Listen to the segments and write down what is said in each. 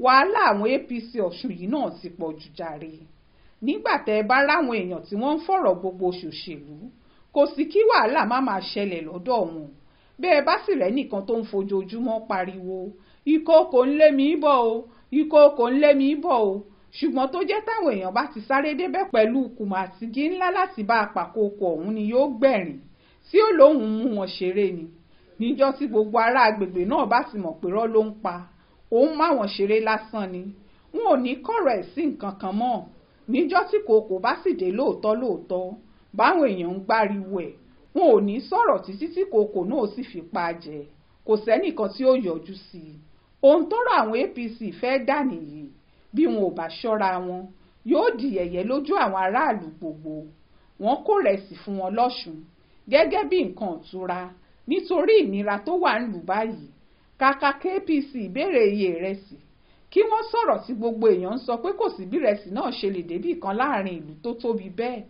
wàhálà àwọn APC Ọ̀ṣun yìí náà ti pọ̀ jù jàre. Nígbà tẹ́ ẹ bá ráwọn èèyàn tí wọ́n ń fọ̀rọ̀ gbogbo ṣòṣèlú, kò sí kí wàhálà má máa ṣẹlẹ̀ lọ́dọ̀ wọn. Bẹ́ẹ̀ bá sì rẹ́ nìkan tó ń fojoojúmọ́ pariwo ìkookò ń lé mi bọ̀ o, ìkookò ń lé mi bọ̀ o, ṣùgbọ́n tó jẹ́ táwọn èèyàn bá ti sáré débẹ̀ pẹ̀lú kùmàsígí ńlá láti bá apàkókò ọ̀hún ni yóò gbẹ̀rìn tí ó lóun mú wọn ṣeré ni. Níjọ́ tí gbogbo ará agbègbè náà bá sì mọ̀ pé rọ́ ló ń pa, òun má wọn ṣeré lásán ni. Wọn ò ní kọ̀rọ̀ ẹ̀ sí nǹkan kan mọ́. Níjọ́ tí kòkò bá sì dé lóòótọ́ báwọn èèyàn ń gbáriwo ẹ̀, wọn ò ní sọ̀rọ̀ títí tí kòkò náà sì fi pa jẹ. Kò sẹ́nìkan tí ó yọjú sí i. Ohun tọ́rọ̀ àwọn APC fẹ́ dà nìyí. Bí wọn ò bá ṣọ́ra wọn, yóò di yẹ̀yẹ́ lójú àwọn aráàlú gbogbo. Wọ́n kó rẹsì fún wọn lọ́ṣun gẹ́gẹ́ bí nǹkan ìtura nítorí ìnira tó wà nílùú báyìí. Kàkà kí APC béèrè iye ìrẹsì, kí wọ́n sọ̀rọ̀ tí gbogbo èèyàn ń sọ pé kò sí bí ìrẹsì náà ṣe lè débì kan láàrin ìlú tó tóbi bẹ́ẹ̀.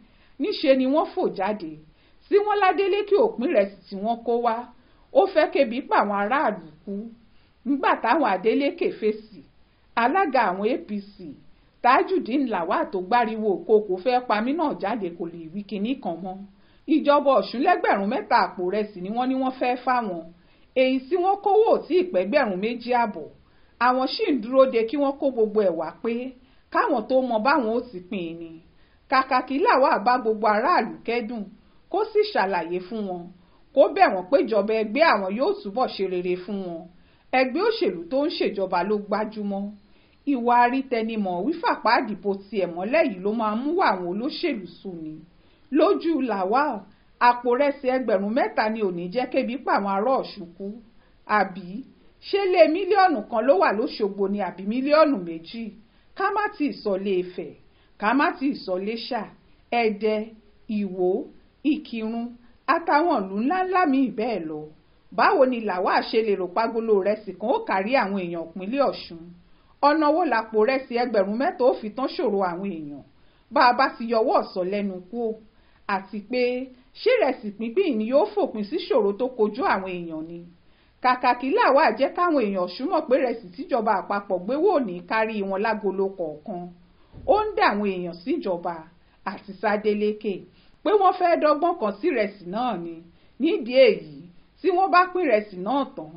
Níṣe ni wọ́n fò jáde tí wọ́n ládélékè òpin ìrẹsì tí wọ́n kó wá. Ó fẹ́ kébi pa àwọn aráàlú kú. Nígbà táwọn Adélékè fèsì, alága àwọn APC Tajudeen Lawal tó gbáriwo kòkò fẹ́ pa mí náà jáde kò lè wí kinní kan mọ́. Ìjọba Ọ̀ṣun lẹ́gbẹ̀rún 3 àpò rẹsì ni wọ́n fẹ́ fáwọn. Èyí tí wọ́n kówó tí ìpẹ́gbẹ̀rún 2 àbọ̀. Àwọn sì ń dúró de kí wọ́n kó gbogbo ẹ̀ wá pé káwọn tó mọ báwọn ó ti pín in ni. Kàkà kí Lawal bá gbogbo aráàlú kẹ́dùn kó sì ṣàlàyé fún wọn, kó bẹ̀ wọ́n pé ìjọba ẹgbẹ́ àwọn yóò túbọ̀ ṣe rere fún wọn. Ẹgbẹ́ òṣèlú tó ń ṣèjọba ló gbájúmọ́. Ìwà arítẹnimọ̀ wífàpá àdìbò tiẹ̀ mọ́lẹ̀ yìí ló máa ń mú àwọn olóṣèlú sùn ni. Lójú Lawal, àpò rẹsì 3 ni ò ní jẹ́ kébi pa àwọn ará Ọ̀ṣun kú. Àbí ṣé lé mílíọ̀nù kan ló wà lóṣogbo ni àbí mílíọ̀nù 2? Ká má ti sọ Ilé-Ifẹ̀, ká má ti sọ Iléṣà, Ẹdẹ, Ìwó, Ìkìrun àtàwọn ìlú ńláńlá míì bẹ́ẹ̀ lọ. Báwo ni Lawal ṣe lè rò pagolo rẹsì kan ó kárí àwọn èèyàn ìpínlẹ̀ Ọ̀ṣun? Ọ̀nà wo làpò rẹsì 3 ó fi tán ṣòro àwọn èèyàn? Bá a bá ti yọwọ́ ọ̀sọ̀ lẹ́nu kú o. Àti pé ṣé rẹsì pínpín ni yóò fòpin sí ṣòro tó kojú àwọn èèyàn ni? Kàkà kí Lawal jẹ́ káwọn èèyàn Ọ̀ṣun mọ̀ pé rẹsì tíjọba àpapọ̀ gbé wò ní kárí wọn lágolo kọ̀ọ̀kan. Ó ń dá àwọn èèyàn síjọba àti s'Adélékè pé wọ́n fẹ́ dọ́gbọ́n kan sí rẹsì náà ni. Nídìí èyí, tí wọ́n bá pín rẹsì náà tán,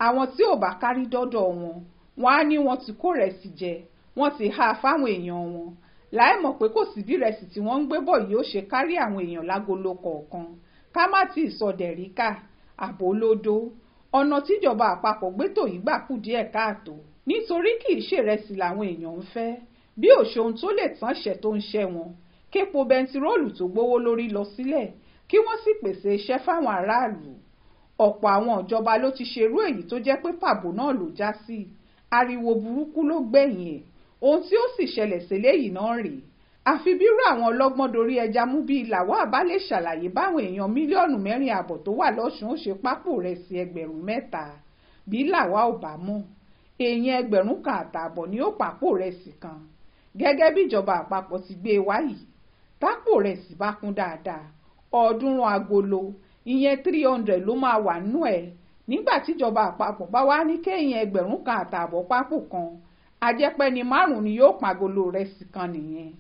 àwọn tí ò bá kárí dọ́dọ̀ wọn, wọ́n á ní wọ́n ti kó rẹsì jẹ, wọ́n ti há fáwọn èèyàn wọn. Láì mọ̀ pé kò sí bí rẹsì tí wọ́n ń gbé bọ̀ yìí ó ṣe kárí àwọn èèyàn lágolo kọ̀ọ̀kan. Ká má ti sọ dẹ̀ríkà, àbólódó. Ọ̀nà tíjọba àpapọ̀ gbé tò yìí gbà kù díẹ̀ káàtó. Nítorí kì í ṣe rẹsì làwọn èèyàn ń fẹ́. Bí òṣòun tó lè tán ṣẹ̀ tó ń ṣẹ́ wọn. Képo bẹntiróòlù tó gbówó lórí lọ sílẹ̀, kí wọ́n sì pèsè iṣẹ́ fáwọn aráàlú. Ọ̀pọ̀ àwọn ìjọba ló ti ṣerú èyí tó jẹ́ pé pàbó náà ló já sí. Ariwo burúkú ló gbẹ̀yìn ẹ̀. Ohun tí ó sì ṣẹlẹ̀ síléyìí náà rèé. Àfi bírú àwọn ọlọ́gbọ́n dorí ẹja mú bíi Lawal bá lè ṣàlàyé báwọn èèyàn mílíọ̀nù 4 àbọ̀ tó wà lọ́ṣun ó ṣe pápò rẹsì 3 bí Lawal ò bá mọ̀. Èèyàn 1 àtààbọ̀ ni ó pápò rẹsì kan. Gẹ́gẹ́ bí ìjọba àpapọ̀ ti gbé e wáyìí, tápò rẹsì bá kún dáadáa, 300 agolo, ìyẹn 300 ló máa wà nínú ẹ̀. Nígbà tíjọba àpapọ̀ bá wá ní kéèyàn 1 àtààbọ̀ pápò kan, àjẹpẹ́ ni 5 ni yóò pagolo rẹsì kan nìyẹn.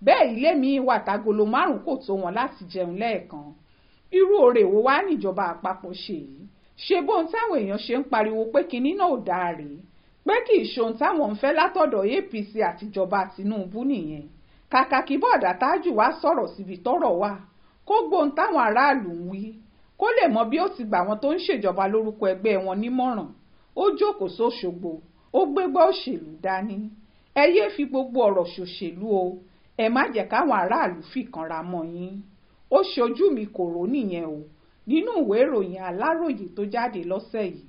Bẹ́ẹ̀ ilé mi wà tágolo 5 kò tó wọn láti jẹun lẹ́ẹ̀kan. Irú oore wo wá níjọba àpapọ̀ ṣe yìí? Ṣé bóun táwọn èèyàn ṣe ń pariwo pé kinní náà ò dáa rèé? Pé kì í ṣohun táwọn ń fẹ́ látọ̀dọ̀ APC àtijọba Tinubu nìyẹn. Kàkà kí bọ́ọ̀dà Tájù wá sọ̀rọ̀ síbi tọ́rọ̀ wà, kó gbóhun táwọn aráàlú ń wí, kó lè mọ bí ó ti gbà wọn tó ń ṣèjọba lórúkọ ẹgbẹ́ wọn nímọ̀ràn. Ó jókòó sóṣogbo, ó gbégbá òṣèlú dání. Ẹ yéé fi gbogbo ọ̀rọ̀ ṣòṣèlú o. Ẹ má jẹ́ káwọn aráàlú fìkanra mọ́ yín. Ó ṣojú mi kò rò nìyẹn o. Nínú ìwé ìròyìn Aláròyé tó jáde lọ́sẹ̀ yìí.